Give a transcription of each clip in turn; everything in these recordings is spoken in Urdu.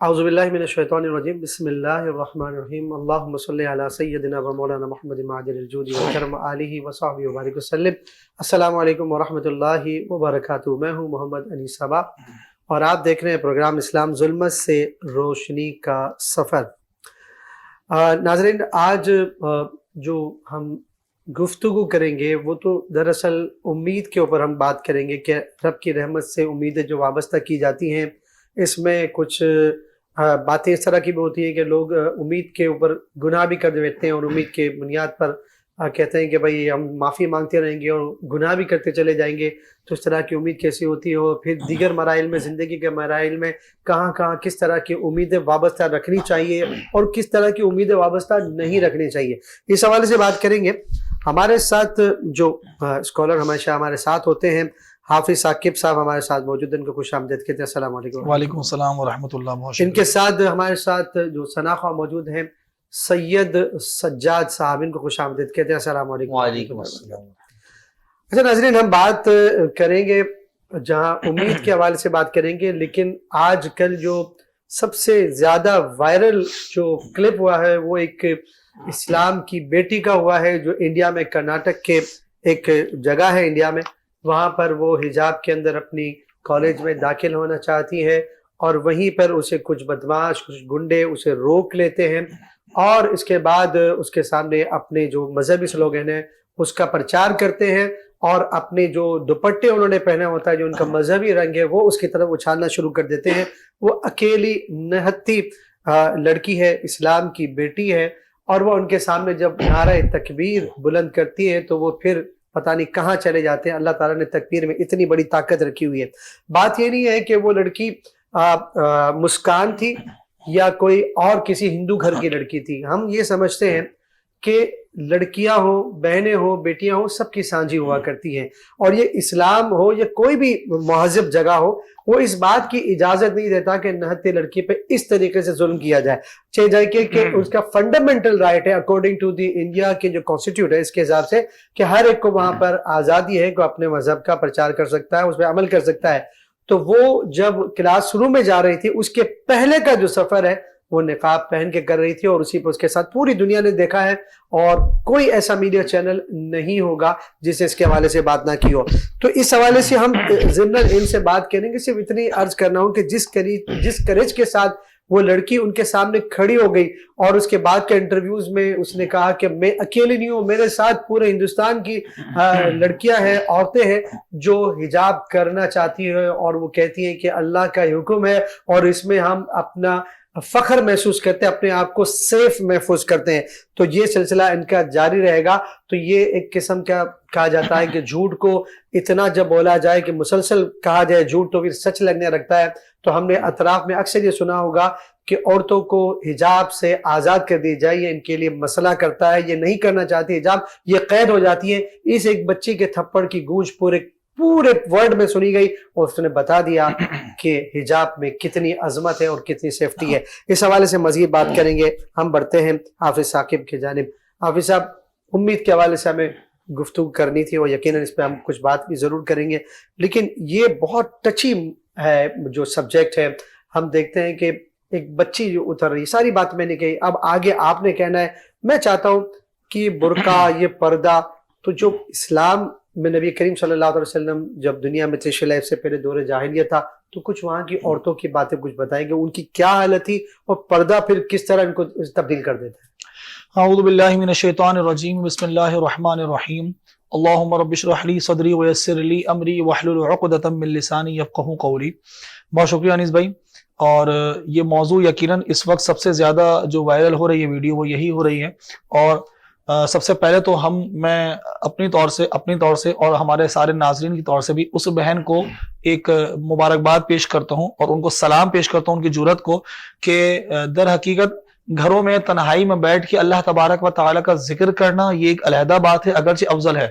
اعوذ باللہ من الشیطان الرجیم بسم اللہ الرحمن الرحیم اللہم صلی علی سیدنا و مولانا محمد معدن الجود والکرم آلہ وصحبہ وبارک وسلم۔ السلام علیکم ورحمۃ اللہ وبرکاتہ۔ میں ہوں محمد انیس صبا اور آپ دیکھ رہے ہیں پروگرام اسلام ظلمت سے روشنی کا سفر۔ ناظرین، آج جو ہم گفتگو کریں گے وہ تو دراصل امید کے اوپر ہم بات کریں گے کہ رب کی رحمت سے امیدیں جو وابستہ کی جاتی ہیں، اس میں کچھ باتیں اس طرح کی بھی ہوتی ہیں کہ لوگ امید کے اوپر گناہ بھی کر دیتے ہیں اور امید کے بنیاد پر کہتے ہیں کہ بھائی ہم معافی مانگتے رہیں گے اور گناہ بھی کرتے چلے جائیں گے۔ تو اس طرح کی امید کیسی ہوتی ہے، اور پھر دیگر مراحل میں، زندگی کے مراحل میں کہاں کہاں کس طرح کی امیدیں وابستہ رکھنی چاہیے اور کس طرح کی امیدیں وابستہ نہیں رکھنی چاہیے، اس حوالے سے بات کریں گے۔ ہمارے ساتھ جو اسکالر ہمیشہ ہمارے ساتھ ہوتے ہیں، حافظ ثاقب صاحب ہمارے ساتھ موجود ہیں، ان کو خوش آمدید کہتے ہیں۔ السلام علیکم۔ وعلیکم السلام ورحمۃ اللہ۔ ان کے ساتھ ہمارے ساتھ جو ثناء موجود ہیں، سید سجاد صاحب، ان کو خوش آمدید کہتے ہیں۔ السلام علیکم۔ وعلیکم السلام۔ اچھا ناظرین، ہم بات کریں گے جہاں امید کے حوالے سے بات کریں گے، لیکن آج کل جو سب سے زیادہ وائرل جو کلپ ہوا ہے وہ ایک اسلام کی بیٹی کا ہوا ہے، جو انڈیا میں کرناٹک کے ایک جگہ ہے انڈیا میں، وہاں پر وہ حجاب کے اندر اپنی کالج میں داخل ہونا چاہتی ہے، اور وہیں پر اسے کچھ بدماش، کچھ گنڈے اسے روک لیتے ہیں، اور اس کے بعد اس کے سامنے اپنے جو مذہبی سلوگن ہے اس کا پرچار کرتے ہیں، اور اپنے جو دوپٹے انہوں نے پہنا ہوتا ہے، جو ان کا مذہبی رنگ ہے، وہ اس کی طرف اچھالنا شروع کر دیتے ہیں۔ وہ اکیلی نہتی لڑکی ہے، اسلام کی بیٹی ہے، اور وہ ان کے سامنے جب نعرہ تکبیر بلند کرتی ہے تو وہ پھر پتہ نہیں کہاں چلے جاتے ہیں۔ اللہ تعالیٰ نے تکبیر میں اتنی بڑی طاقت رکھی ہوئی ہے۔ بات یہ نہیں ہے کہ وہ لڑکی مسکان تھی یا کوئی اور کسی ہندو گھر کی لڑکی تھی، ہم یہ سمجھتے ہیں کہ لڑکیاں ہوں، بہنیں ہوں، بیٹیاں ہوں، سب کی سانجھی ہوا کرتی ہیں، اور یہ اسلام ہو یا کوئی بھی مہذب جگہ ہو، وہ اس بات کی اجازت نہیں دیتا کہ نہتے لڑکی پہ اس طریقے سے ظلم کیا جائے، چاہے جائے کہ اس کا فنڈامنٹل رائٹ ہے اکارڈنگ ٹو دی انڈیا کے جو کانسٹیٹیوٹ ہے، اس کے حساب سے کہ ہر ایک کو وہاں پر آزادی ہے کہ اپنے مذہب کا پرچار کر سکتا ہے، اس پہ عمل کر سکتا ہے۔ تو وہ جب کلاس روم میں جا رہی تھی، اس کے پہلے کا جو سفر ہے وہ نقاب پہن کے کر رہی تھی، اور اسی پہ اس کے ساتھ پوری دنیا نے دیکھا ہے، اور کوئی ایسا میڈیا چینل نہیں ہوگا جس نے اس کے حوالے سے بات نہ کی ہو۔ تو اس حوالے سے ہم ضمن ان سے بات کریں گے۔ صرف اتنی عرض کرنا ہوں کہ جس کریج کے ساتھ وہ لڑکی ان کے سامنے کھڑی ہو گئی، اور اس کے بعد کے انٹرویوز میں اس نے کہا کہ میں اکیلی نہیں ہوں، میرے ساتھ پورے ہندوستان کی لڑکیاں ہیں، عورتیں ہیں جو حجاب کرنا چاہتی ہیں، اور وہ کہتی ہیں کہ اللہ کا حکم ہے اور اس میں ہم اپنا فخر محسوس کرتے ہیں، اپنے آپ کو سیف محفوظ کرتے ہیں۔ تو یہ سلسلہ ان کا جاری رہے گا۔ تو یہ ایک قسم کا کہا جاتا ہے کہ جھوٹ کو اتنا جب بولا جائے کہ مسلسل کہا جائے جھوٹ تو پھر سچ لگنے لگتا ہے۔ تو ہم نے اطراف میں اکثر یہ سنا ہوگا کہ عورتوں کو حجاب سے آزاد کر دی جائے، یہ ان کے لیے مسئلہ کرتا ہے، یہ نہیں کرنا چاہتی حجاب، یہ قید ہو جاتی ہے۔ اس ایک بچی کے تھپڑ کی گونج پورے ورلڈ میں سنی گئی، اور اس نے بتا دیا کہ حجاب میں کتنی عظمت ہے اور کتنی سیفٹی ہے۔ اس حوالے سے مزید بات کریں گے۔ ہم بڑھتے ہیں حافظ ثاقب کی جانب۔ حافظ صاحب، امید کے حوالے سے ہمیں گفتگو کرنی تھی، اور یقیناً اس پہ ہم کچھ بات بھی ضرور کریں گے، لیکن یہ بہت ٹچی ہے جو سبجیکٹ ہے۔ ہم دیکھتے ہیں کہ ایک بچی جو اتر رہی، ساری بات میں نے کہی، اب آگے آپ نے کہنا ہے۔ میں چاہتا ہوں کہ برقع، یہ پردہ، تو جو اسلام میں نبی کریم صلی اللہ علیہ وسلم جب دنیا میں تشریف لائے، سے پہلے دور جاہلیت تھا، تو کچھ وہاں کی عورتوں کی باتیں کچھ بتائیں گے، ان کی کیا حالت تھی، اور پردہ پھر کس طرح ان کو تبدیل کر دیتا ہے۔ اعوذ باللہ من الشیطان الرجیم، بسم اللہ الرحمن الرحیم۔ اللہم رب اشرح لی صدری ویسر لی امری واحلل عقدۃ من لسانی یفقہوا قولی۔ بہت شکریہ انیس بھائی۔ اور یہ موضوع یقیناً اس وقت سب سے زیادہ جو وائرل ہو رہی ہے ویڈیو، وہ یہی ہو رہی ہے۔ اور سب سے پہلے تو میں اپنی طور سے اور ہمارے سارے ناظرین کی طور سے بھی اس بہن کو ایک مبارکباد پیش کرتا ہوں، اور ان کو سلام پیش کرتا ہوں، ان کی جرأت کو، کہ در حقیقت گھروں میں تنہائی میں بیٹھ کے اللہ تبارک و تعالیٰ کا ذکر کرنا یہ ایک علیحدہ بات ہے، اگرچہ افضل ہے،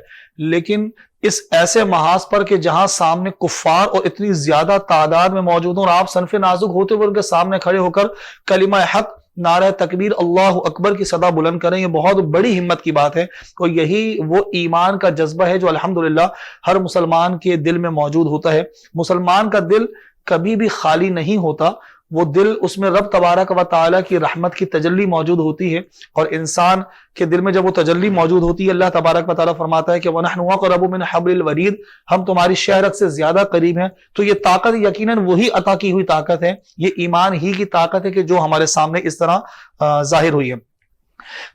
لیکن اس ایسے محاذ پر کہ جہاں سامنے کفار اور اتنی زیادہ تعداد میں موجود ہوں، اور آپ صنف نازک ہوتے ہوئے ان کے سامنے کھڑے ہو کر کلمہ حق، نعرہ تکبیر، اللہ اکبر کی صدا بلند کریں، یہ بہت بڑی ہمت کی بات ہے۔ اور یہی وہ ایمان کا جذبہ ہے جو الحمدللہ ہر مسلمان کے دل میں موجود ہوتا ہے۔ مسلمان کا دل کبھی بھی خالی نہیں ہوتا، وہ دل اس میں رب تبارک و تعالیٰ کی رحمت کی تجلی موجود ہوتی ہے، اور انسان کے دل میں جب وہ تجلی موجود ہوتی ہے اللہ تبارک و تعالیٰ فرماتا ہے کہ وَنَحْنُ أَقْرَبُ مِنْ حَبْلِ الْوَرِيدِ، ہم تمہاری شہرت سے زیادہ قریب ہیں۔ تو یہ طاقت یقیناً وہی عطا کی ہوئی طاقت ہے، یہ ایمان ہی کی طاقت ہے کہ جو ہمارے سامنے اس طرح ظاہر ہوئی ہے۔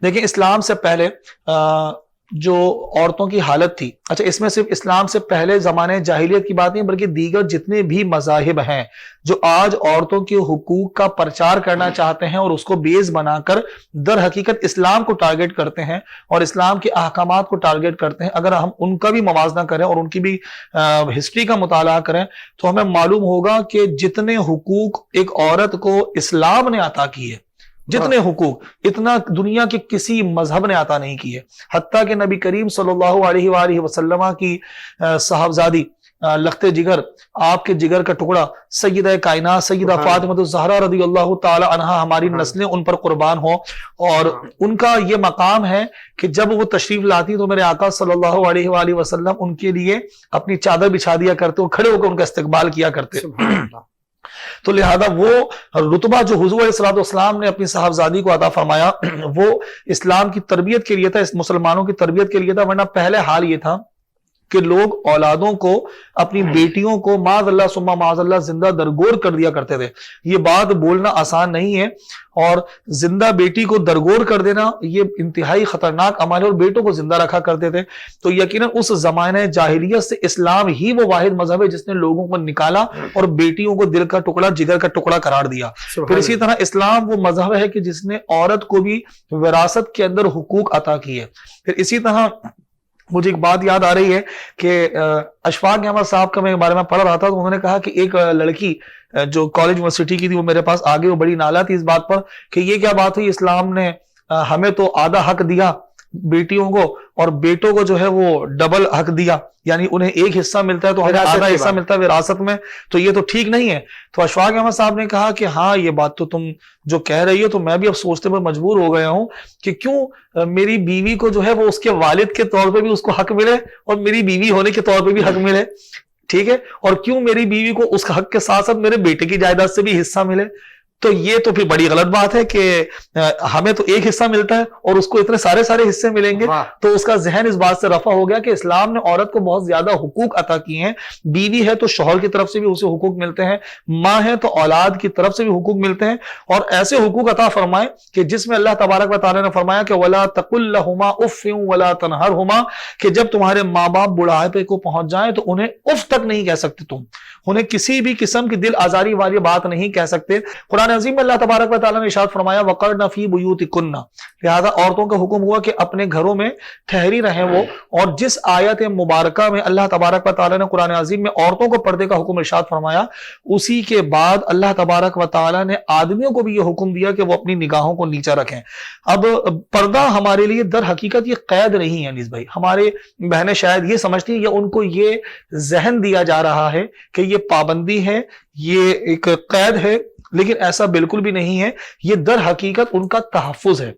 دیکھیں اسلام سے پہلے جو عورتوں کی حالت تھی، اچھا اس میں صرف اسلام سے پہلے زمانے جاہلیت کی بات نہیں بلکہ دیگر جتنے بھی مذاہب ہیں جو آج عورتوں کے حقوق کا پرچار کرنا چاہتے ہیں اور اس کو بیس بنا کر در حقیقت اسلام کو ٹارگٹ کرتے ہیں اور اسلام کے احکامات کو ٹارگٹ کرتے ہیں، اگر ہم ان کا بھی موازنہ کریں اور ان کی بھی ہسٹری کا مطالعہ کریں تو ہمیں معلوم ہوگا کہ جتنے حقوق ایک عورت کو اسلام نے عطا کیے، جتنے حقوق اتنا دنیا کے کسی مذہب نے عطا نہیں کیے، حتیٰ کہ نبی کریم صلی اللہ علیہ وآلہ وسلم کی صاحبزادی لخت جگر، آپ کے جگر کا ٹکڑا سیدہ کائنات سیدہ فاطمہ الزہرا رضی اللہ تعالی عنہا، ہماری نسلیں ان پر قربان ہوں، اور ان کا یہ مقام ہے کہ جب وہ تشریف لاتی تو میرے آقا صلی اللہ علیہ وآلہ وسلم ان کے لیے اپنی چادر بچھا دیا کرتے اور کھڑے ہو کر ان کا استقبال کیا کرتے۔ تو لہذا وہ رتبہ جو حضور علیہ السلام نے اپنی صاحبزادی کو عطا فرمایا وہ اسلام کی تربیت کے لیے تھا، اس مسلمانوں کی تربیت کے لیے تھا، ورنہ پہلے حال یہ تھا کہ لوگ اولادوں کو اپنی بیٹیوں کو معاذ اللہ ثم معاذ اللہ زندہ درگور کر دیا کرتے تھے۔ یہ بات بولنا آسان نہیں ہے، اور زندہ بیٹی کو درگور کر دینا یہ انتہائی خطرناک عمل ہے، اور بیٹوں کو زندہ رکھا کرتے تھے۔ تو یقیناً اس زمانے جاہلیت سے اسلام ہی وہ واحد مذہب ہے جس نے لوگوں کو نکالا اور بیٹیوں کو دل کا ٹکڑا جگر کا ٹکڑا قرار دیا۔ پھر اسی طرح اسلام وہ مذہب ہے کہ جس نے عورت کو بھی وراثت کے اندر حقوق عطا کیے۔ پھر اسی طرح مجھے ایک بات یاد آ رہی ہے کہ اشفاق احمد صاحب کا میں بارے میں پڑھ رہا تھا تو انہوں نے کہا کہ ایک لڑکی جو کالج یونیورسٹی کی تھی وہ میرے پاس آگے، وہ بڑی نالا تھی اس بات پر کہ یہ کیا بات ہوئی، اسلام نے ہمیں تو آدھا حق دیا بیٹیوں کو اور بیٹوں کو جو ہے وہ ڈبل حق دیا، یعنی انہیں ایک حصہ ملتا ہے تو ہمیں آدھا حصہ ملتا ہے وراثت میں، تو یہ تو ٹھیک نہیں ہے۔ تو اشفاق احمد صاحب نے کہا کہ ہاں یہ بات تو تم جو کہہ رہی ہو تو میں بھی اب سوچتے پر مجبور ہو گیا ہوں کہ کیوں میری بیوی کو جو ہے وہ اس کے والد کے طور پہ بھی اس کو حق ملے اور میری بیوی ہونے کے طور پہ بھی حق ملے، ٹھیک ہے، اور کیوں میری بیوی کو اس حق کے ساتھ ساتھ میرے بیٹے کی جائیداد سے بھی حصہ ملے۔ تو یہ تو پھر بڑی غلط بات ہے کہ ہمیں تو ایک حصہ ملتا ہے اور اس کو اتنے سارے حصے ملیں گے۔ تو اس کا ذہن اس بات سے رفع ہو گیا کہ اسلام نے عورت کو بہت زیادہ حقوق عطا کیے ہیں، بیوی ہے تو شوہر کی طرف سے بھی اسے حقوق ملتے ہیں، ماں ہے تو اولاد کی طرف سے بھی حقوق ملتے ہیں، اور ایسے حقوق عطا فرمائے کہ جس میں اللہ تبارک و تعالیٰ نے فرمایا کہ وَلَا تَقُلْ لَهُمَا اُفٍّ وَلَا تَنْهَرْهُمَا، کہ جب تمہارے ماں باپ بڑھاپے کو پہنچ جائیں تو انہیں اف تک نہیں کہہ سکتے، تم انہیں کسی بھی قسم کی دل آزاری والی بات نہیں کہہ سکتے۔ قرآن عظیم میں اللہ تبارک و تعالیٰ نے ارشاد فرمایا وَقَرْنَ فِي بُيُوتِكُنَّ، لہذا عورتوں کا حکم ہوا کہ اپنے گھروں میں ٹھہری رہیں وہ، اور جس آیت مبارکہ میں اللہ تبارک و تعالیٰ نے قرآن عظیم میں عورتوں کو پردے کا حکم ارشاد فرمایا، اسی کے بعد اللہ تبارک و تعالیٰ نے آدمیوں کو بھی یہ حکم دیا کہ وہ اپنی نگاہوں کو نیچا رکھیں۔ اب پردہ ہمارے لیے در حقیقت یہ قید نہیں ہے انیس بھائی، ہمارے بہنیں شاید یہ سمجھتی ہیں یا ان کو یہ ذہن دیا جا رہا ہے کہ یہ پابندی ہے، یہ ایک قید ہے، لیکن ایسا بالکل بھی نہیں ہے، یہ در حقیقت ان کا تحفظ ہے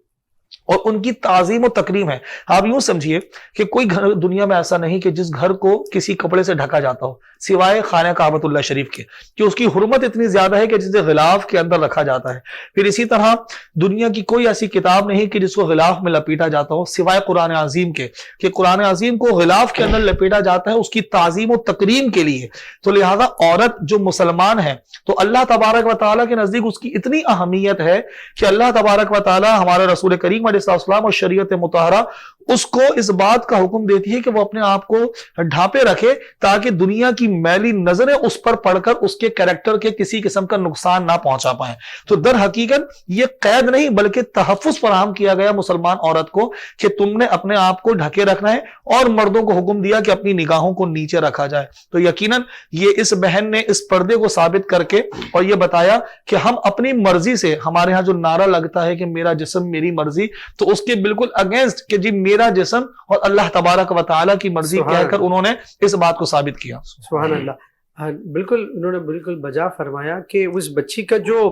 اور ان کی تعظیم و تکریم ہے۔ آپ یوں سمجھیے کہ کوئی گھر دنیا میں ایسا نہیں کہ جس گھر کو کسی کپڑے سے ڈھکا جاتا ہو سوائے خانہ کعبۃ اللہ شریف کے، کہ اس کی حرمت اتنی زیادہ ہے کہ جسے غلاف کے اندر رکھا جاتا ہے۔ پھر اسی طرح دنیا کی کوئی ایسی کتاب نہیں کہ جس کو غلاف میں لپیٹا جاتا ہو سوائے قرآن عظیم کے، کہ قرآن عظیم کو غلاف کے اندر لپیٹا جاتا ہے اس کی تعظیم و تکریم کے لیے۔ تو لہذا عورت جو مسلمان ہے تو اللہ تبارک و تعالیٰ کے نزدیک اس کی اتنی اہمیت ہے کہ اللہ تبارک و تعالیٰ ہمارے رسول کریم علیہ السلام اور شریعت مطہرہ اس کو اس بات کا حکم دیتی ہے کہ وہ اپنے آپ کو ڈھانپے رکھے تاکہ دنیا کی میلی نظریں اس پر پڑھ کر اس کے کریکٹر کے کسی قسم کا نقصان نہ پہنچا پائیں۔ تو در حقیقت یہ قید نہیں بلکہ تحفظ فراہم کیا گیا مسلمان عورت کو کہ تم نے اپنے آپ کو ڈھکے رکھنا ہے، اور مردوں کو حکم دیا کہ اپنی نگاہوں کو نیچے رکھا جائے۔ تو یقیناً یہ اس بہن نے اس پردے کو ثابت کر کے اور یہ بتایا کہ ہم اپنی مرضی سے، ہمارے ہاں جو نعرہ لگتا ہے کہ میرا جسم میری مرضی، تو اس کے بالکل اگینسٹ کہ جی میرا جسم اور اللہ تبارک و تعالیٰ کی مرضی کہہ کر انہوں نے اس بات کو ثابت کیا۔ سبحان اللہ، بالکل انہوں نے بالکل بجا فرمایا کہ اس بچی کا جو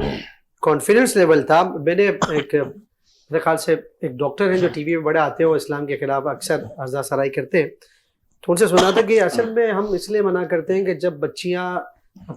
کانفیڈنس لیول تھا، میں نے ایک میرے خیال سے ایک ڈاکٹر ہیں جو ٹی وی میں بڑے آتے ہیں، وہ اسلام کے خلاف اکثر عرضہ سرائی کرتے ہیں، تو ان سے سنا تھا کہ اصل میں ہم اس لیے منع کرتے ہیں کہ جب بچیاں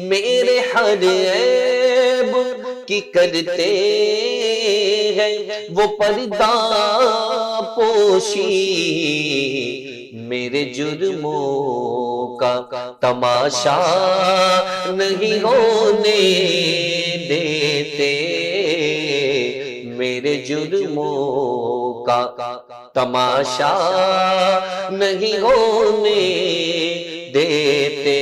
میرے ہر عیب کی کرتے ہیں وہ پردہ پوشی، میرے جرموں کا تماشا نہیں ہونے دیتے، میرے جرموں کا تماشا نہیں ہونے دیتے،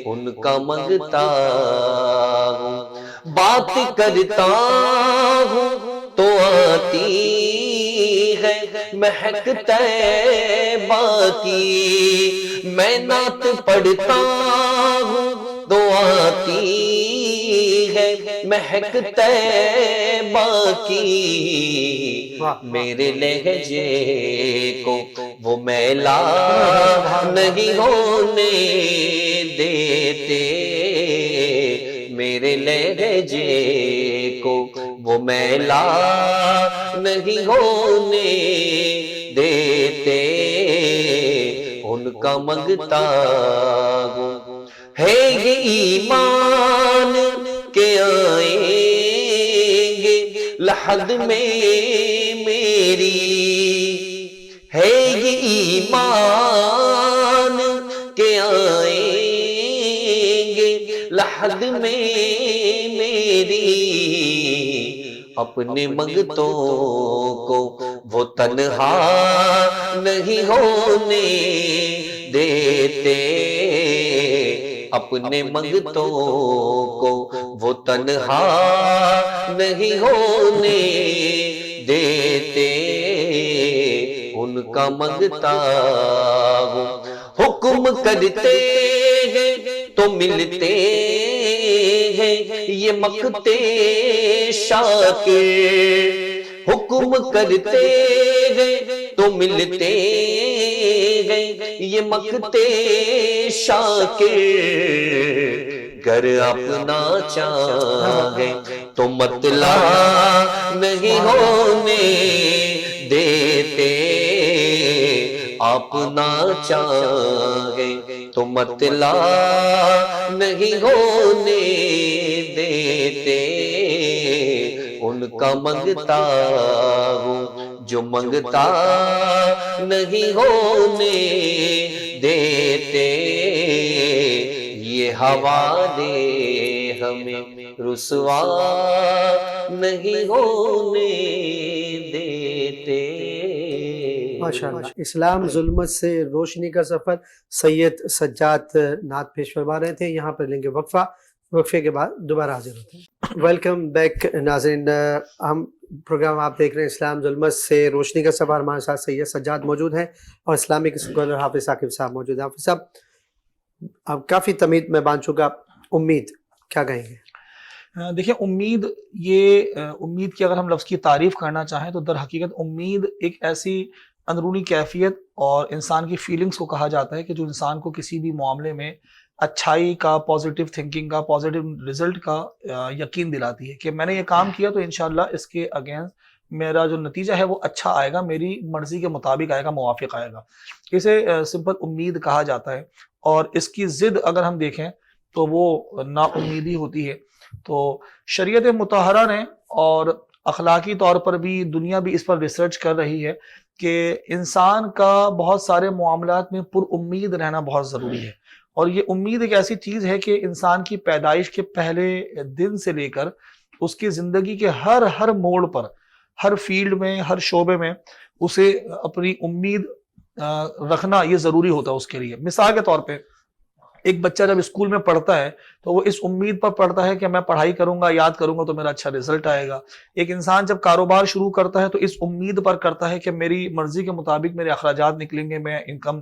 ان کا منگتا ہوں، بات کرتا ہوں تو آتی ہے مہک طیبہ کی، میں نعت پڑھتا ہوں تو آتی ہے مہک طیبہ کی، میرے لہجے کو وہ میلا نہیں ہونے دیتے، میرے لہجے کو وہ میلا نہیں ہونے دیتے، ان کا منگتا ہوں، ہے یہ ایمان کہ آئیں گے لحد میں میری، ہے یہ ایمان کہ آئیں گے لحد میں میری، اپنے منگتوں کو وہ تنہا نہیں ہونے دیتے، اپنے منگتوں کو وہ تنہا نہیں ہونے دیتے، ان کا منگتا ہوں، حکم کرتے ہیں تو ملتے ہیں یہ مقتے شاکر، حکم کرتے ہیں تو ملتے ہیں یہ مقتے شاکر، گر اپنا چاہے تو مطلع نہیں ہونے دیتے، اپنا چاہے تو مطلع نہیں ہونے دیتے، ان کا منگتا ہوں جو منگتا نہیں ہونے دیتے، یہ حوالے ہمیں رسوا نہیں ہونے دیتے۔ ماشاءاللہ، اسلام ظلمت سے روشنی کا سفر، سید سجاد نعت پیش فرما رہے تھے۔ یہاں پر لیں گے وقفہ، وقفے کے بعد دوبارہ حاضر ہوتے ہیں۔ ویلکم بیک ناظرین، ہم پروگرام آپ دیکھ رہے ہیں اسلام ظلمت سے روشنی کا سفر، ہمارے ساتھ سید سجاد موجود ہیں اور اسلامک اسکالر حافظ ثاقب صاحب موجود ہیں۔ حافظ صاحب، اب کافی تمید میں بان چکا، امید کیا کہیں گے؟ دیکھیں، امید، یہ امید کی اگر ہم لفظ کی تعریف کرنا چاہیں تو در حقیقت امید ایک ایسی اندرونی کیفیت اور انسان کی فیلنگز کو کہا جاتا ہے کہ جو انسان کو کسی بھی معاملے میں اچھائی کا، پازیٹیو تھنکنگ کا، پازیٹیو رزلٹ کا یقین دلاتی ہے کہ میں نے یہ کام کیا تو انشاءاللہ اس کے اگینسٹ میرا جو نتیجہ ہے وہ اچھا آئے گا، میری مرضی کے مطابق آئے گا، موافق آئے گا۔ اسے سمپل امید کہا جاتا ہے، اور اس کی ضد اگر ہم دیکھیں تو وہ نا امیدی ہوتی ہے۔ تو شریعت مطہرہ نے اور اخلاقی طور پر بھی دنیا بھی اس پر ریسرچ کر رہی ہے کہ انسان کا بہت سارے معاملات میں پر امید رہنا بہت ضروری ہے، اور یہ امید ایک ایسی چیز ہے کہ انسان کی پیدائش کے پہلے دن سے لے کر اس کی زندگی کے ہر موڑ پر، ہر فیلڈ میں، ہر شعبے میں اسے اپنی امید رکھنا یہ ضروری ہوتا ہے اس کے لیے۔ مثال کے طور پہ ایک بچہ جب اسکول میں پڑھتا ہے تو وہ اس امید پر پڑھتا ہے کہ میں پڑھائی کروں گا، یاد کروں گا تو میرا اچھا رزلٹ آئے گا۔ ایک انسان جب کاروبار شروع کرتا ہے تو اس امید پر کرتا ہے کہ میری مرضی کے مطابق میرے اخراجات نکلیں گے، میں انکم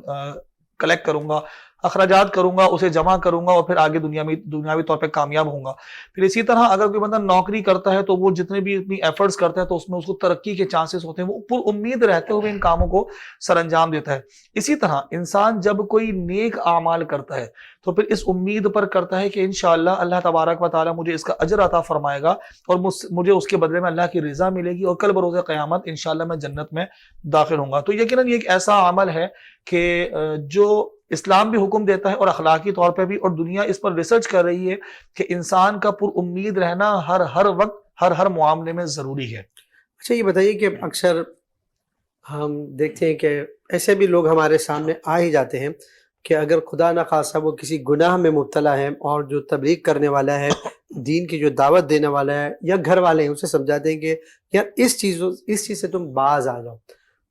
کلیکٹ کروں گا، اخراجات کروں گا، اسے جمع کروں گا اور پھر آگے دنیاوی طور پہ کامیاب ہوں گا۔ پھر اسی طرح اگر کوئی بندہ نوکری کرتا ہے تو وہ جتنے بھی اپنی ایفرٹس کرتا ہے تو اس میں اس کو ترقی کے چانسز ہوتے ہیں، وہ پر امید رہتے ہوئے ان کاموں کو سر انجام دیتا ہے۔ اسی طرح انسان جب کوئی نیک اعمال کرتا ہے تو پھر اس امید پر کرتا ہے کہ انشاءاللہ اللہ تبارک و تعالیٰ مجھے اس کا اجر عطا فرمائے گا اور مجھے اس کے بدلے میں اللہ کی رضا ملے گی، اور کل بروز قیامت انشاءاللہ میں جنت میں داخل ہوں گا۔ تو یقیناً یہ ایک ایسا عمل ہے کہ جو اسلام بھی حکم دیتا ہے اور اخلاقی طور پہ بھی، اور دنیا اس پر ریسرچ کر رہی ہے کہ انسان کا پر امید رہنا ہر وقت ہر معاملے میں ضروری ہے۔ اچھا یہ بتائیے کہ اکثر ہم دیکھتے ہیں کہ ایسے بھی لوگ ہمارے سامنے آ ہی جاتے ہیں کہ اگر خدا نخواستہ وہ کسی گناہ میں مبتلا ہے اور جو تبلیغ کرنے والا ہے، دین کی جو دعوت دینے والا ہے یا گھر والے ہیں اسے سمجھاتے ہیں کہ یار اس چیز سے تم باز آ جاؤ،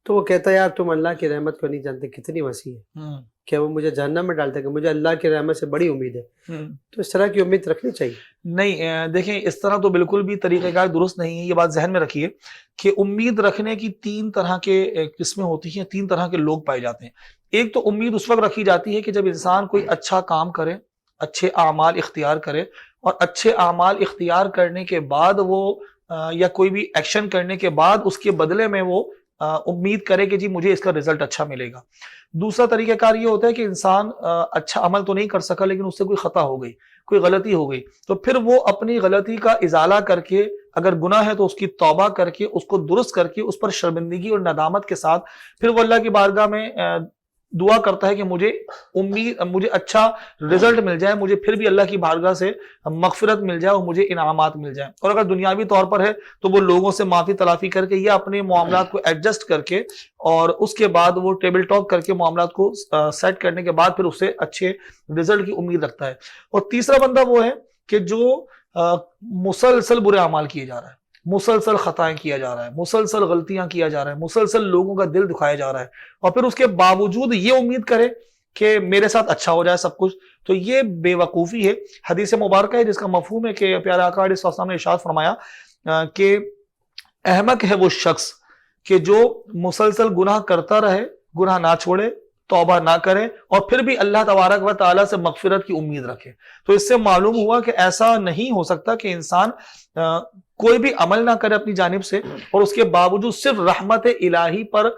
تو وہ کہتا ہے یار تم اللہ کی رحمت کو نہیں جانتے کتنی وسیع ہے، کہ وہ مجھے جہنم میں ڈالتا ہے کہ مجھے اللہ کی رحمت سے بڑی امید ہے، تو اس طرح کی امید رکھنی چاہیے؟ نہیں، دیکھیں اس طرح تو بالکل بھی طریقہ کار درست نہیں ہے، یہ بات ذہن میں رکھیے کہ امید رکھنے کی 3 طرح کے قسمیں ہوتی ہیں، 3 طرح کے لوگ پائے جاتے ہیں۔ ایک تو امید اس وقت رکھی جاتی ہے کہ جب انسان کوئی اچھا کام کرے، اچھے اعمال اختیار کرے، اور اچھے اعمال اختیار کرنے کے بعد وہ یا کوئی بھی ایکشن کرنے کے بعد اس کے بدلے میں وہ امید کرے کہ جی مجھے اس کا رزلٹ اچھا ملے گا۔ دوسرا طریقہ کار یہ ہوتا ہے کہ انسان اچھا عمل تو نہیں کر سکا لیکن اس سے کوئی خطا ہو گئی، کوئی غلطی ہو گئی، تو پھر وہ اپنی غلطی کا ازالہ کر کے، اگر گناہ ہے تو اس کی توبہ کر کے، اس کو درست کر کے، اس پر شرمندگی اور ندامت کے ساتھ پھر وہ اللہ کی بارگاہ میں دعا کرتا ہے کہ مجھے اچھا رزلٹ مل جائے، مجھے پھر بھی اللہ کی بارگاہ سے مغفرت مل جائے اور مجھے انعامات مل جائیں۔ اور اگر دنیاوی طور پر ہے تو وہ لوگوں سے معافی تلافی کر کے یا اپنے معاملات کو ایڈجسٹ کر کے اور اس کے بعد وہ ٹیبل ٹاک کر کے معاملات کو سیٹ کرنے کے بعد پھر اس سے اچھے رزلٹ کی امید رکھتا ہے۔ اور تیسرا بندہ وہ ہے کہ جو مسلسل برے اعمال کیے جا رہا ہے، مسلسل خطائیں کیا جا رہا ہے، مسلسل غلطیاں کیا جا رہا ہے، مسلسل لوگوں کا دل دکھایا جا رہا ہے، اور پھر اس کے باوجود یہ امید کرے کہ میرے ساتھ اچھا ہو جائے سب کچھ، تو یہ بے وقوفی ہے۔ حدیث مبارکہ ہے جس کا مفہوم ہے کہ پیارے آقا علیہ السلام نے ارشاد فرمایا کہ احمق ہے وہ شخص کہ جو مسلسل گناہ کرتا رہے، گناہ نہ چھوڑے، توبہ نہ کرے، اور پھر بھی اللہ تبارک و تعالیٰ سے مغفرت کی امید رکھے۔ تو اس سے معلوم ہوا کہ ایسا نہیں ہو سکتا کہ انسان کوئی بھی عمل نہ کرے اپنی جانب سے اور اس کے باوجود صرف رحمت الہی پر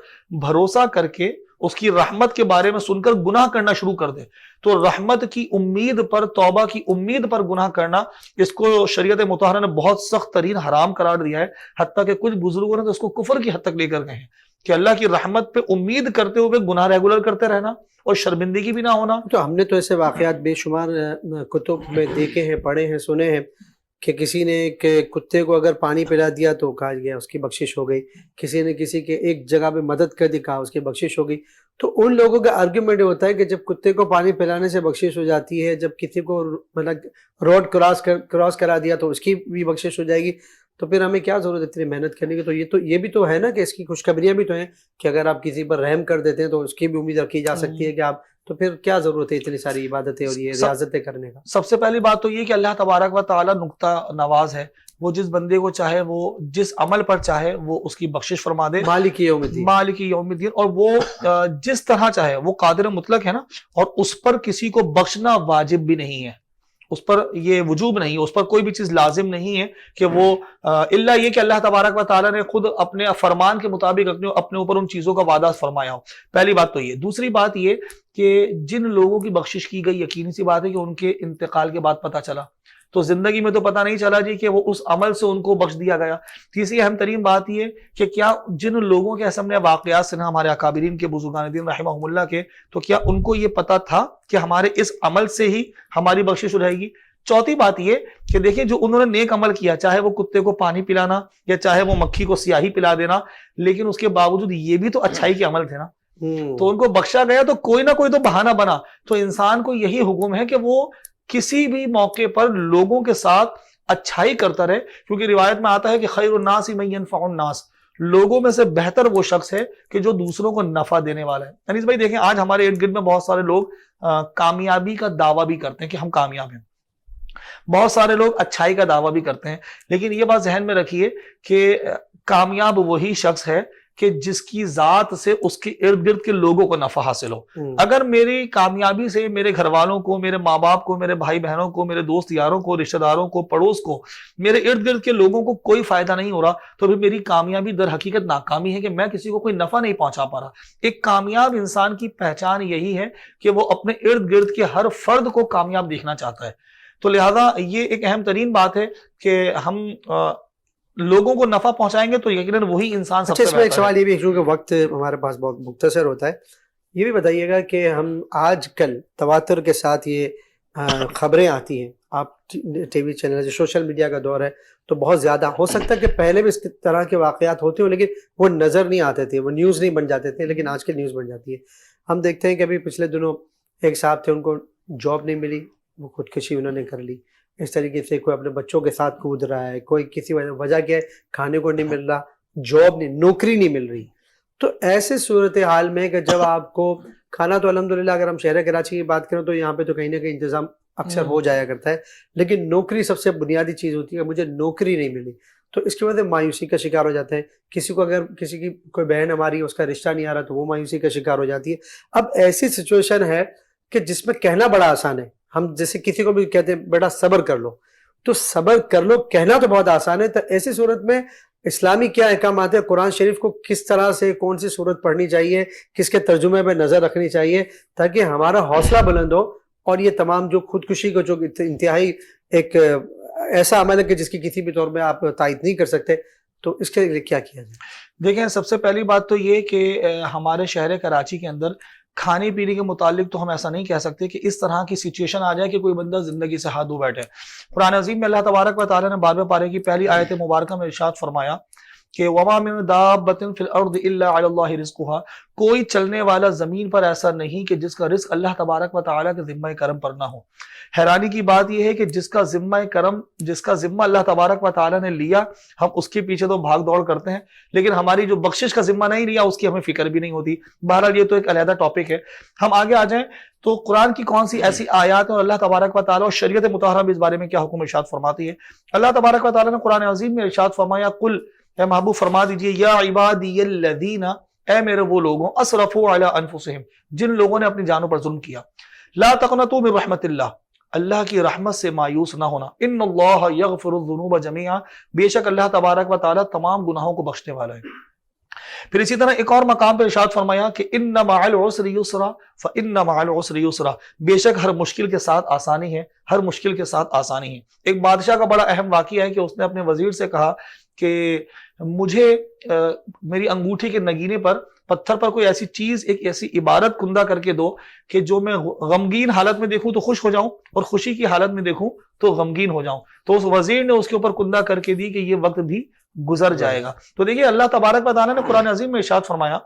بھروسہ کر کے اس کی رحمت کے بارے میں سن کر گناہ کرنا شروع کر دے۔ تو رحمت کی امید پر، توبہ کی امید پر گناہ کرنا، اس کو شریعت مطہرہ نے بہت سخت ترین حرام قرار دیا ہے، حتیٰ کہ کچھ بزرگوں نے تو اس کو کفر کی حد تک لے کر گئے ہیں کہ اللہ کی رحمت پہ امید کرتے ہوئے گناہ ریگولر کرتے رہنا اور شرمندگی بھی نہ ہونا۔ تو ہم نے تو ایسے واقعات بے شمار کتب میں دیکھے ہیں، پڑھے ہیں، سنے ہیں کہ کسی نے ایک کتے کو اگر پانی پلا دیا تو کہا گیا اس کی بخشش ہو گئی، کسی نے کسی کے ایک جگہ پہ مدد کر دی، کہا اس کی بخشش ہو گئی۔ تو ان لوگوں کا آرگیومنٹ ہوتا ہے کہ جب کتے کو پانی پلانے سے بخشش ہو جاتی ہے، جب کسی کو مطلب روڈ کراس کرا دیا تو اس کی بھی بخشش ہو جائے گی، تو پھر ہمیں کیا ضرورت ہے اتنی محنت کرنے کی؟ تو یہ بھی تو ہے نا کہ اس کی خوشخبریاں بھی تو ہیں کہ اگر آپ کسی پر رحم کر دیتے ہیں تو اس کی بھی امید رکھی جا سکتی ہے کہ آپ، تو پھر کیا ضرورت ہے اتنی ساری عبادتیں اور یہ ریاضتیں کرنے کا؟ سب سے پہلی بات تو یہ کہ اللہ تبارک و تعالیٰ نقطہ نواز ہے، وہ جس بندے کو چاہے، وہ جس عمل پر چاہے وہ اس کی بخشش فرما دے، مالک یوم الدین، مالک یوم الدین، اور وہ جس طرح چاہے، وہ قادر مطلق ہے نا، اور اس پر کسی کو بخشنا واجب بھی نہیں ہے، اس پر یہ وجوب نہیں ہے، اس پر کوئی بھی چیز لازم نہیں ہے کہ وہ الا یہ کہ اللہ تبارک و تعالیٰ نے خود اپنے فرمان کے مطابق اپنے اوپر ان چیزوں کا وعدہ فرمایا ہو۔ پہلی بات تو یہ۔ دوسری بات یہ کہ جن لوگوں کی بخشش کی گئی، یقینی سی بات ہے کہ ان کے انتقال کے بعد پتہ چلا، تو زندگی میں تو پتہ نہیں چلا جی کہ وہ اس عمل سے ان کو بخش دیا گیا۔ تیسری اہم ترین بات یہ کہ کیا جن لوگوں کے ہم نے واقعات سے ہمارے اکابرین کے، بزرگان دین رحمہم اللہ کے، تو کیا ان کو یہ پتہ تھا کہ ہمارے اس عمل سے ہی ہماری بخشش رہے گی؟ چوتھی بات یہ کہ دیکھیں جو انہوں نے نیک عمل کیا، چاہے وہ کتے کو پانی پلانا یا چاہے وہ مکھی کو سیاہی پلا دینا، لیکن اس کے باوجود یہ بھی تو اچھائی کے عمل تھے نا، تو ان کو بخشا گیا، تو کوئی نہ کوئی تو بہانہ بنا۔ تو انسان کو یہی حکم ہے کہ وہ کسی بھی موقع پر لوگوں کے ساتھ اچھائی کرتا رہے، کیونکہ روایت میں آتا ہے کہ خیر الناس من ينفع الناس، لوگوں میں سے بہتر وہ شخص ہے کہ جو دوسروں کو نفع دینے والا ہے۔ انیس بھائی دیکھیں آج ہمارے ارد گرد میں بہت سارے لوگ کامیابی کا دعویٰ بھی کرتے ہیں کہ ہم کامیاب ہیں، بہت سارے لوگ اچھائی کا دعویٰ بھی کرتے ہیں، لیکن یہ بات ذہن میں رکھیے کہ کامیاب وہی شخص ہے کہ جس کی ذات سے اس کے ارد گرد کے لوگوں کو نفع حاصل ہو۔ اگر میری کامیابی سے میرے گھر والوں کو، میرے ماں باپ کو، میرے بھائی بہنوں کو، میرے دوست یاروں کو، رشتہ داروں کو، پڑوس کو، میرے ارد گرد کے لوگوں کو کوئی فائدہ نہیں ہو رہا، تو پھر میری کامیابی در حقیقت ناکامی ہے کہ میں کسی کو کوئی نفع نہیں پہنچا پا رہا۔ ایک کامیاب انسان کی پہچان یہی ہے کہ وہ اپنے ارد گرد کے ہر فرد کو کامیاب دیکھنا چاہتا ہے۔ تو لہذا یہ ایک اہم ترین بات ہے کہ ہم لوگوں کو نفع پہنچائیں گے تو یقیناً وہی انسان سب سے بہتر ہے۔ اس میں ایک بہتر ہے۔ سوال یہ بھی ہے، کیونکہ وقت ہمارے پاس بہت مختصر ہوتا ہے، یہ بھی بتائیے گا کہ ہم آج کل تواتر کے ساتھ یہ خبریں آتی ہیں، آپ T V channel social media کا دور ہے تو بہت زیادہ ہو سکتا ہے کہ پہلے بھی اس طرح کے واقعات ہوتے ہوں لیکن وہ نظر نہیں آتے تھے، وہ نیوز نہیں بن جاتے تھے، لیکن آج کے نیوز بن جاتی ہے۔ ہم دیکھتے ہیں کہ ابھی پچھلے دنوں ایک صاحب تھے، ان کو جاب نہیں ملی، وہ خودکشی انہوں نے کر لی۔ اس طریقے سے کوئی اپنے بچوں کے ساتھ کود رہا ہے، کوئی کسی وجہ کیا ہے کھانے کو نہیں مل رہا، جاب نہیں، نوکری نہیں مل رہی۔ تو ایسے صورتحال میں کہ جب آپ کو کھانا تو الحمدللہ اگر ہم شہر کراچی کی بات کریں تو یہاں پہ تو کہیں نہ کہیں انتظام اکثر ہو جایا کرتا ہے، لیکن نوکری سب سے بنیادی چیز ہوتی ہے، مجھے نوکری نہیں ملی تو اس کی وجہ سے مایوسی کا شکار ہو جاتے ہیں۔ کسی کو اگر کسی کی کوئی بہن ہماری اس کا رشتہ نہیں آ رہا تو وہ مایوسی کا شکار ہو جاتی ہے۔ اب ایسی سچویشن ہے کہ جس میں کہنا بڑا آسان ہے، ہم جیسے کسی کو بھی کہتے ہیں بیٹا صبر کر لو، تو صبر کر لو کہنا تو بہت آسان ہے۔ تو ایسی صورت میں اسلامی کیا احکامات ہے، قرآن شریف کو کس طرح سے کون سی صورت پڑھنی چاہیے، کس کے ترجمے پہ نظر رکھنی چاہیے تاکہ ہمارا حوصلہ بلند ہو، اور یہ تمام جو خودکشی کو جو انتہائی ایک ایسا عمل ہے کہ جس کی کسی بھی طور پہ آپ تائید نہیں کر سکتے، تو اس کے لیے کیا کیا جائے؟ دیکھیں، سب سے پہلی بات تو یہ کہ ہمارے شہر کراچی کے اندر کھانے پینے کے متعلق تو ہم ایسا نہیں کہہ سکتے کہ اس طرح کی سچویشن آ جائے کہ کوئی بندہ زندگی سے ہاتھ دھو بیٹھے۔ قرآن عظیم میں اللہ تبارک و تعالیٰ نے 12ویں پارے کی پہلی آیت مبارکہ میں ارشاد فرمایا کہ وَمَا مِن دَابَّةٍ فِي الْأَرْضِ إِلَّا عَلَى اللَّهِ رِزْقُهَا، کوئی چلنے والا زمین پر ایسا نہیں کہ جس کا رزق اللہ تبارک و تعالیٰ کے ذمہ کرم پر نہ ہو۔ حیرانی کی بات یہ ہے کہ جس کا ذمہ اللہ تبارک و تعالیٰ نے لیا، ہم اس کے پیچھے تو بھاگ دوڑ کرتے ہیں، لیکن ہماری جو بخشش کا ذمہ نہیں لیا اس کی ہمیں فکر بھی نہیں ہوتی۔ بہرحال یہ تو ایک علیحدہ ٹاپک ہے۔ ہم آگے آ جائیں تو قرآن کی کون سی ایسی آیات اور اللہ تبارک و تعالیٰ اور شریعت مطہرہ بھی اس بارے میں کیا حکم ارشاد فرماتی ہے۔ اللہ تبارک و تعالیٰ نے قرآن عظیم میں ارشاد فرمایا، قل، اے محبوب فرما دیجئے، یا عبادی الذین، اے میرے وہ لوگوں، اسرفوا علی انفسہم، جن لوگوں نے اپنی جانوں پر ظلم کیا، لا تقنطوا من رحمت اللہ، اللہ کی رحمت سے مایوس نہ ہونا، ان اللہ یغفر الذنوب جميعا، بے شک اللہ تبارک و تعالیٰ تمام گناہوں کو بخشنے والا ہے۔ پھر اسی طرح ایک اور مقام پہ ارشاد فرمایا کہ ان مع العسر یسرا فان مع العسر یسرا، بے شک ہر مشکل کے ساتھ آسانی ہے، ہر مشکل کے ساتھ آسانی ہے۔ ایک بادشاہ کا بڑا اہم واقعہ ہے کہ اس نے اپنے وزیر سے کہا کہ مجھے میری انگوٹھی کے نگینے پر پتھر پر کوئی ایسی چیز، ایک ایسی عبارت کندہ کر کے دو کہ جو میں غمگین حالت میں دیکھوں تو خوش ہو جاؤں اور خوشی کی حالت میں دیکھوں تو غمگین ہو جاؤں۔ تو اس وزیر نے اس کے اوپر کندہ کر کے دی کہ یہ وقت بھی گزر جائے گا۔ تو دیکھیے اللہ تبارک و تعالیٰ نے قرآن عظیم میں ارشاد فرمایا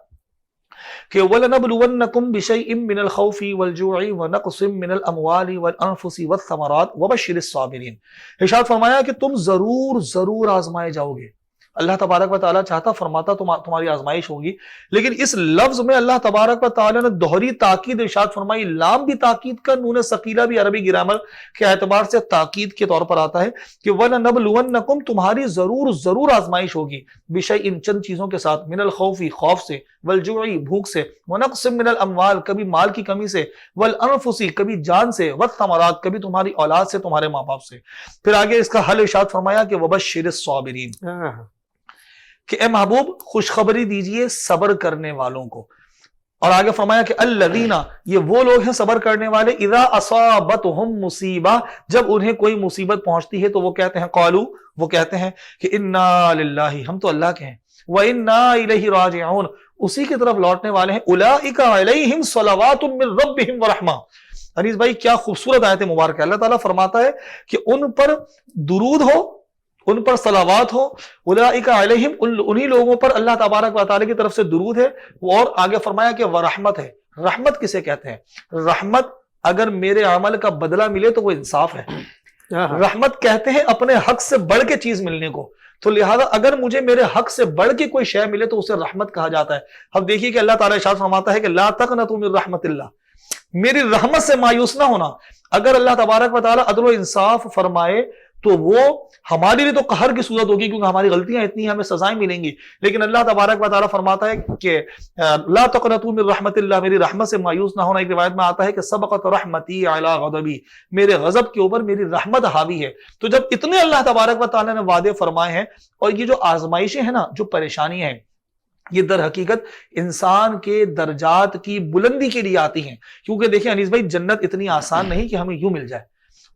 کہ وَلَنَبْلُوَنَّكُمْ بِشَيْءٍ مِّنَ الْخَوْفِ وَالْجُوعِ وَنَقْصٍ مِّنَ الْأَمْوَالِ وَالْأَنفُسِ وَالثَّمَرَاتِ وَبَشِّرِ الصَّابِرِينَ۔ ارشاد فرمایا کہ تم ضرور آزمائے جاؤ گے۔ اللہ تبارک و تعالیٰ چاہتا فرماتا تمہاری آزمائش ہوگی، لیکن اس لفظ میں اللہ تبارک و تعالیٰ نے دوہری تاکید ارشاد فرمائی۔ لام بھی تاکید کا، نون ثقیلہ بھی عربی گرامر کے اعتبار سے تاکید کے طور پر آتا ہے کہ وَلَنَبْلُوَنَّكُمْ، تمہاری ضرور آزمائش ہوگی، بِشَيْءٍ چند چیزوں کے ساتھ، مِنَ الْخَوْفِ خوف سے، وَالْجُوعِ بھوک سے، وَنَقْصٍ مِّنَ الْأَمْوَالِ کبھی مال کی کمی سے، وَالْأَنفُسِ کبھی جان سے، وَالثَّمَرَاتِ کبھی تمہاری اولاد سے، تمہارے ماں باپ سے۔ پھر آگے اس کا حل ارشاد فرمایا کہ وَبَشِّرِ الصَّابِرِينَ، کہ اے محبوب خوشخبری دیجئے صبر کرنے والوں کو۔ اور آگے فرمایا کہ الذین، یہ وہ لوگ ہیں صبر کرنے والے، اذا اصابتہم مصیبہ، جب انہیں کوئی مصیبت پہنچتی ہے تو وہ کہتے ہیں قالو، وہ کہتے ہیں کہ انا للہ، ہم تو اللہ کے ہیں، وَإِنَّا إِلَيْهِ رَاجِعُونَ، اسی کی طرف لوٹنے والے ہیں، اولئک علیہم صلوات من ربہم ورحمہ۔ انیس بھائی کیا خوبصورت آیت مبارکہ ہے۔ اللہ تعالیٰ فرماتا ہے کہ ان پر درود ہو، ان پر صلوات ہو، اولئک علیہم، انہی لوگوں پر اللہ تبارک و تعالیٰ کی طرف سے درود ہے۔ اور آگے فرمایا کہ ورحمت ہے۔ رحمت کسے کہتے ہیں؟ رحمت اگر میرے عمل کا بدلہ ملے تو وہ انصاف ہے۔ رحمت کہتے ہیں اپنے حق سے بڑھ کے چیز ملنے کو، تو لہذا اگر مجھے میرے حق سے بڑھ کے کوئی شے ملے تو اسے رحمت کہا جاتا ہے۔ اب دیکھیے کہ اللہ تعالیٰ ارشاد فرماتا ہے کہ لا تقنطوا من رحمت اللہ، میری رحمت سے مایوس نہ ہونا۔ اگر اللہ تبارک و تعالیٰ عدل و انصاف فرمائے تو وہ ہمارے لیے تو قہر کی صورت ہوگی کیونکہ ہماری غلطیاں اتنی ہیں، ہمیں سزائیں ملیں گی، لیکن اللہ تبارک و تعالیٰ فرماتا ہے کہ لا تقنطوا من رحمت اللہ، میری رحمت سے مایوس نہ ہونا۔ ایک روایت میں آتا ہے کہ سبقت رحمتی علی غضبی، میرے غضب کے اوپر میری رحمت حاوی ہے۔ تو جب اتنے اللہ تبارک و تعالیٰ نے وعدے فرمائے ہیں، اور یہ جو آزمائشیں ہیں نا، جو پریشانیاں ہیں، یہ در حقیقت انسان کے درجات کی بلندی کے لیے آتی ہیں۔ کیونکہ دیکھیں انیس بھائی، جنت اتنی آسان نہیں کہ ہمیں یوں مل جائے،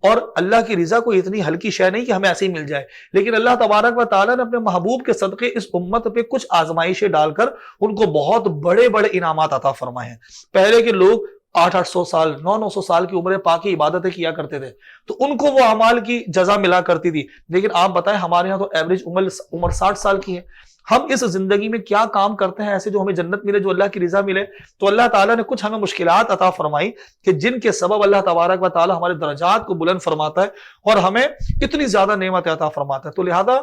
اور اللہ کی رضا کوئی اتنی ہلکی شے نہیں کہ ہمیں ایسے ہی مل جائے، لیکن اللہ تبارک و تعالیٰ نے اپنے محبوب کے صدقے اس امت پہ کچھ آزمائشیں ڈال کر ان کو بہت بڑے بڑے انعامات عطا فرمائے ہیں۔ پہلے کے لوگ 800 سال 900 سال کی عمر پاک کی عبادتیں کیا کرتے تھے تو ان کو وہ اعمال کی جزا ملا کرتی تھی، لیکن آپ بتائیں ہمارے ہاں تو ایوریج عمر 60 سال کی ہے۔ ہم اس زندگی میں کیا کام کرتے ہیں ایسے جو ہمیں جنت ملے، جو اللہ کی رضا ملے؟ تو اللہ تعالیٰ نے کچھ ہمیں مشکلات عطا فرمائی کہ جن کے سبب اللہ تبارک و تعالیٰ ہمارے درجات کو بلند فرماتا ہے اور ہمیں اتنی زیادہ نعمت عطا فرماتا ہے۔ تو لہذا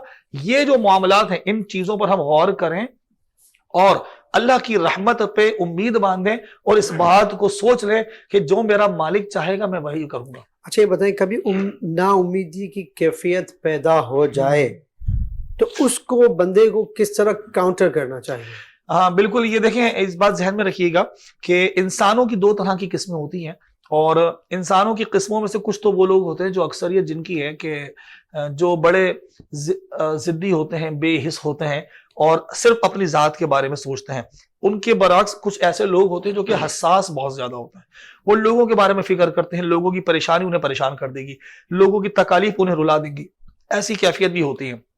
یہ جو معاملات ہیں ان چیزوں پر ہم غور کریں اور اللہ کی رحمت پہ امید باندھیں اور اس بات کو سوچ لیں کہ جو میرا مالک چاہے گا میں وہی کروں گا۔ اچھا یہ بتائیں، کبھی نا امیدی کی کیفیت پیدا ہو جائے تو اس کو بندے کو کس طرح کاؤنٹر کرنا چاہیے؟ ہاں بالکل، یہ دیکھیں اس بات ذہن میں رکھیے گا کہ انسانوں کی دو طرح کی قسمیں ہوتی ہیں، اور انسانوں کی قسموں میں سے کچھ تو وہ لوگ ہوتے ہیں جو اکثریت جن کی ہے کہ جو بڑے ضدی ہوتے ہیں، بے حس ہوتے ہیں اور صرف اپنی ذات کے بارے میں سوچتے ہیں۔ ان کے برعکس کچھ ایسے لوگ ہوتے ہیں جو کہ حساس بہت زیادہ ہوتے ہیں، وہ لوگوں کے بارے میں فکر کرتے ہیں، لوگوں کی پریشانی انہیں پریشان کر دے گی، لوگوں کی تکالیف انہیں رلا دیں گی، ایسی کیفیت بھی ہوتی ہے۔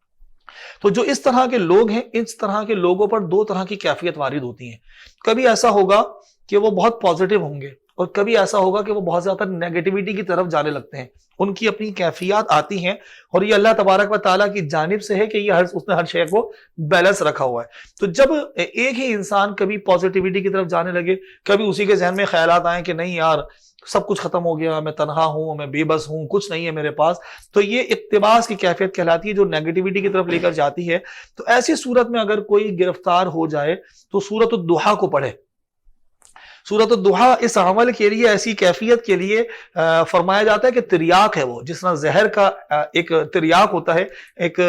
تو جو اس طرح کے لوگ ہیں، اس طرح کے لوگوں پر دو طرح کی کیفیت وارد ہوتی ہیں۔ کبھی ایسا ہوگا کہ وہ بہت پازیٹیو ہوں گے اور کبھی ایسا ہوگا کہ وہ بہت زیادہ نیگیٹیوٹی کی طرف جانے لگتے ہیں، ان کی اپنی کیفیات آتی ہیں اور یہ اللہ تبارک و تعالیٰ کی جانب سے ہے کہ یہ اس نے ہر شے کو بیلنس رکھا ہوا ہے۔ تو جب ایک ہی انسان کبھی پازیٹیوٹی کی طرف جانے لگے، کبھی اسی کے ذہن میں خیالات آئیں کہ نہیں یار سب کچھ ختم ہو گیا، میں تنہا ہوں، میں بے بس ہوں، کچھ نہیں ہے میرے پاس، تو یہ اقتباس کی کیفیت کہلاتی ہے جو نیگیٹیوٹی کی طرف لے کر جاتی ہے۔ تو ایسی صورت میں اگر کوئی گرفتار ہو جائے تو سورۃ الضحیٰ کو پڑھے۔ سورۃ الضحیٰ اس عمل کے لیے، ایسی کیفیت کے لیے فرمایا جاتا ہے کہ تریاق ہے وہ، جس طرح زہر کا ایک تریاق ہوتا ہے، ایک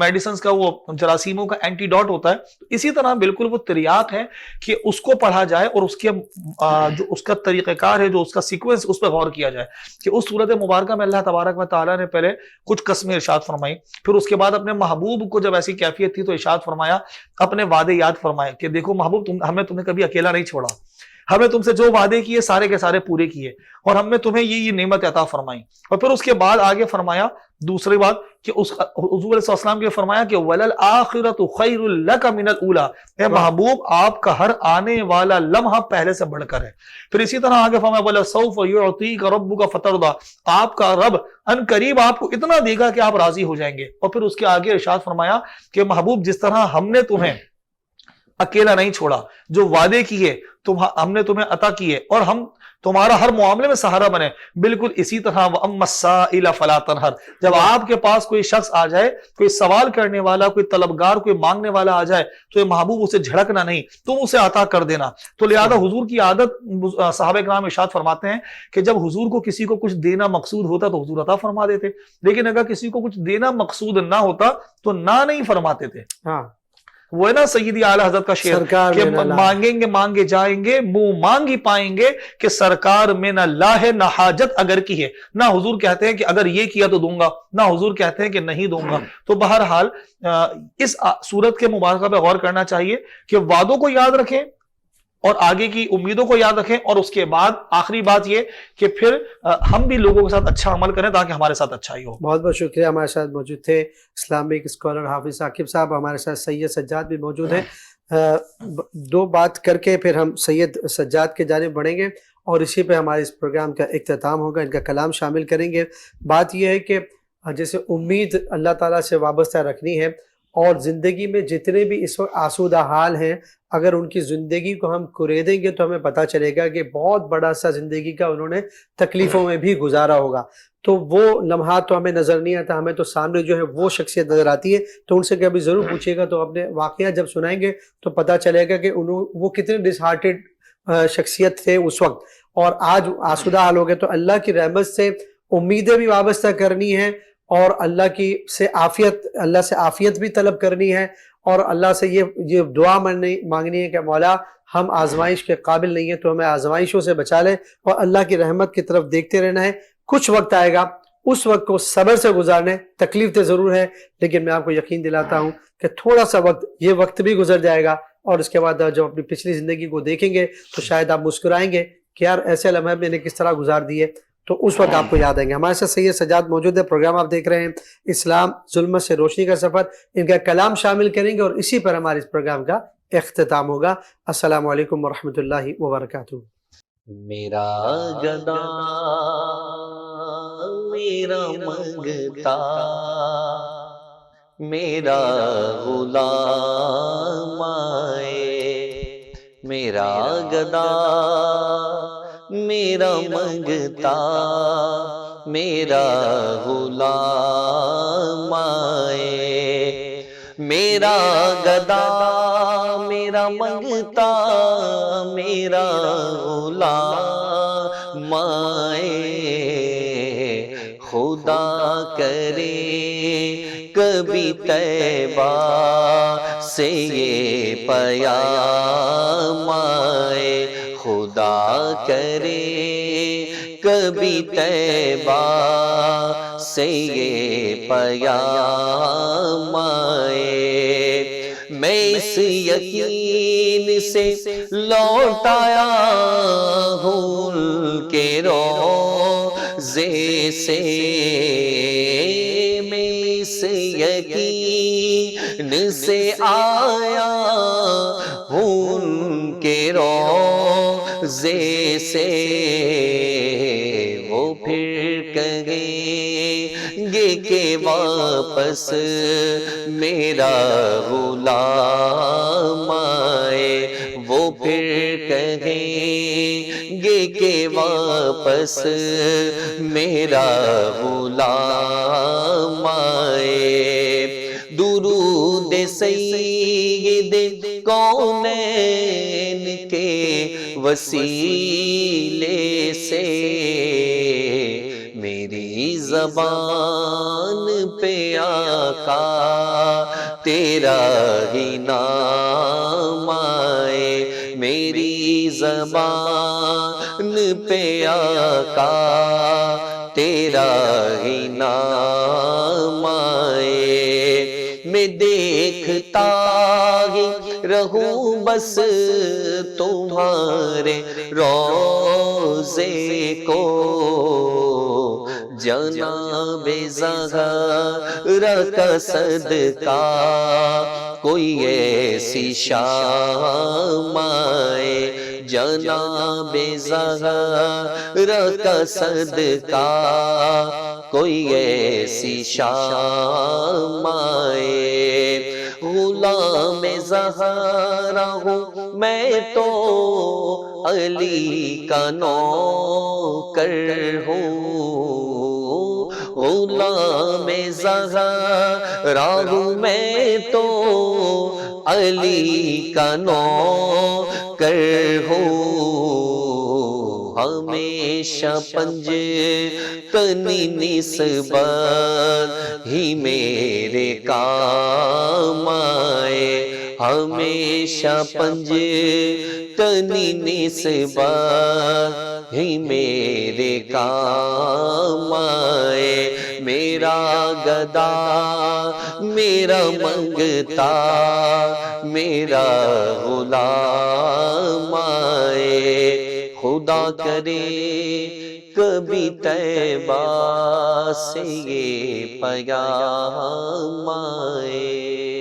میڈیسنز کا وہ جراثیموں کا اینٹی ڈاٹ ہوتا ہے، اسی طرح بالکل وہ تریاق ہے کہ اس کو پڑھا جائے اور اس کے جو اس کا طریقہ کار ہے، جو اس کا سیکوینس، اس پہ غور کیا جائے کہ اس صورت مبارکہ میں اللہ تبارک و تعالیٰ نے پہلے کچھ قسمیں ارشاد فرمائی، پھر اس کے بعد اپنے محبوب کو جب ایسی کیفیت تھی تو ارشاد فرمایا، اپنے وعدے یاد فرمائے کہ دیکھو محبوب ہمیں تمہیں کبھی اکیلا نہیں چھوڑا، ہمیں تم سے جو وعدے کیے سارے کے سارے پورے کیے اور ہم نے تمہیں یہ نعمت عطا فرمائی۔ اور پھر اس کے بعد آگے فرمایا دوسری بات کہ حضور صلی اللہ علیہ وسلم کے فرمایا کہ وَلَلْآخِرَةُ خَيْرٌ لَكَ مِنَ الْأُولَىٰ، اے محبوب آپ کا ہر آنے والا لمحہ پہلے سے بڑھ کر ہے۔ پھر اسی طرح آگے فرمایا وَلَسَوْفَ يُعْطِيكَ رَبُّكَ فَتَرْضَىٰ، آپ کا رب ان قریب آپ کو اتنا دے گا کہ آپ راضی ہو جائیں گے۔ اور پھر اس کے آگے ارشاد فرمایا کہ محبوب جس طرح ہم نے تمہیں اکیلا نہیں چھوڑا، جو وعدے کیے ہم نے تمہیں عطا کیے اور ہم تمہارا ہر معاملے میں سہارا بنے، بالکل اسی طرح وَأَمَّا السَّائِلَ فَلَا تَنْهَرْ، جب آپ کے پاس کوئی شخص آ جائے، کوئی سوال کرنے والا، کوئی طلبگار، کوئی مانگنے والا آ جائے تو یہ محبوب اسے جھڑکنا نہیں، تم اسے عطا کر دینا۔ تو لہذا حضور کی عادت، صحابہ کرام ارشاد فرماتے ہیں کہ جب حضور کو کسی کو کچھ دینا مقصود ہوتا تو حضور عطا فرما دیتے، لیکن اگر کسی کو کچھ دینا مقصود نہ ہوتا تو نہ نہیں فرماتے تھے۔ ہاں وہ ہے نا سیدی اعلیٰ حضرت کا شعر کہ مانگیں گے مانگے جائیں گے، منہ مانگ ہی پائیں گے کہ سرکار میں نہ لا ہے نہ حاجت اگر کی ہے۔ نہ حضور کہتے ہیں کہ اگر یہ کیا تو دوں گا، نہ حضور کہتے ہیں کہ نہیں دوں گا۔ تو بہرحال اس صورت کے مبارکہ پہ غور کرنا چاہیے کہ وعدوں کو یاد رکھیں اور آگے کی امیدوں کو یاد رکھیں، اور اس کے بعد آخری بات یہ کہ پھر ہم بھی لوگوں کے ساتھ اچھا عمل کریں تاکہ ہمارے ساتھ اچھائی ہو۔ بہت بہت شکریہ، ہمارے ساتھ موجود تھے اسلامک اسکالر حافظ ثاقب صاحب، ہمارے ساتھ سید سجاد بھی موجود ہیں۔ دو بات کر کے پھر ہم سید سجاد کے جانب بڑھیں گے اور اسی پہ ہمارے اس پروگرام کا اختتام ہوگا، ان کا کلام شامل کریں گے۔ بات یہ ہے کہ جیسے امید اللہ تعالیٰ سے وابستہ رکھنی ہے، اور زندگی میں جتنے بھی اس وقت آسودہ حال ہیں، اگر ان کی زندگی کو ہم کوریدیں گے تو ہمیں پتہ چلے گا کہ بہت بڑا سا زندگی کا انہوں نے تکلیفوں میں بھی گزارا ہوگا۔ تو وہ لمحات تو ہمیں نظر نہیں آتا، ہمیں تو سامنے جو ہے وہ شخصیت نظر آتی ہے، تو ان سے کبھی ضرور پوچھیے گا، تو اپنے واقعات جب سنائیں گے تو پتہ چلے گا کہ وہ کتنے ڈس ہارٹڈ شخصیت تھے اس وقت، اور آج آسودہ حال ہو گئے۔ تو اللہ کی رحمت سے امیدیں بھی وابستہ کرنی ہیں، اور اللہ سے عافیت بھی طلب کرنی ہے، اور اللہ سے یہ دعا مانگنی ہے کہ مولا ہم آزمائش کے قابل نہیں ہیں تو ہمیں آزمائشوں سے بچا لے، اور اللہ کی رحمت کی طرف دیکھتے رہنا ہے۔ کچھ وقت آئے گا، اس وقت کو صبر سے گزارنے، تکلیف تو ضرور ہے، لیکن میں آپ کو یقین دلاتا ہوں کہ تھوڑا سا وقت، یہ وقت بھی گزر جائے گا، اور اس کے بعد جب اپنی پچھلی زندگی کو دیکھیں گے تو شاید آپ مسکرائیں گے کہ یار ایسے لمحے میں نے کس طرح گزار دیے۔ تو اس وقت آپ کو یاد آئیں گے. ہمارے ساتھ سید سجاد موجود ہے. پروگرام آپ دیکھ رہے ہیں اسلام ظلمت سے روشنی کا سفر. ان کا کلام شامل کریں گے اور اسی پر ہمارے اس پروگرام کا اختتام ہوگا. السلام علیکم ورحمۃ اللہ وبرکاتہ. میرا گدا میرا منگتا میرا غلام آئے، میرا گدا میرا منگتا میرا غلام آئے، میرا گدا میرا منگتا میرا غلام آئے، خدا کرے کبھی طیبہ سے یہ پیام آئے، خدا کرے کبھی طیبہ سے یہ پیام آئے، میں اس یقین سے لوٹ آیا ہوں ان کے روضے سے، میں اس یقین سے آیا ہوں ان کے روضے سے، وہ پھر کہیں گے کہ واپس میرا غلام آئے، وہ پھر کہیں گے کہ واپس میرا غلام آئے، درود سید کونین کے وسیلے سے میری زبان پہ آقا تیرا ہی نام آئے، میری زبان پہ آقا تیرا ہی نام آئے، میں دیکھتا ہی رہوں بس تمہارے روضے کو، جناب زہرا کا صدقہ کوئی ایسی شام آئے، جناب زہرا کا صدقہ کوئی ایسی شام آئے، غلام زہرا ہوں میں تو علی کا نوکر ہوں، غلام زہرا ہوں میں تو علی کا نوکر ہوں، ہمیشہ پنج تنی نسبت ہی میرے کام آئے، ہمیشہ پنج تنی نسبت ہی میرے کام آئے، میرا گدا میرا منگتا میرا غلام آئے، خدا کرے کبھی طیبہ سے یہ پیام آئے۔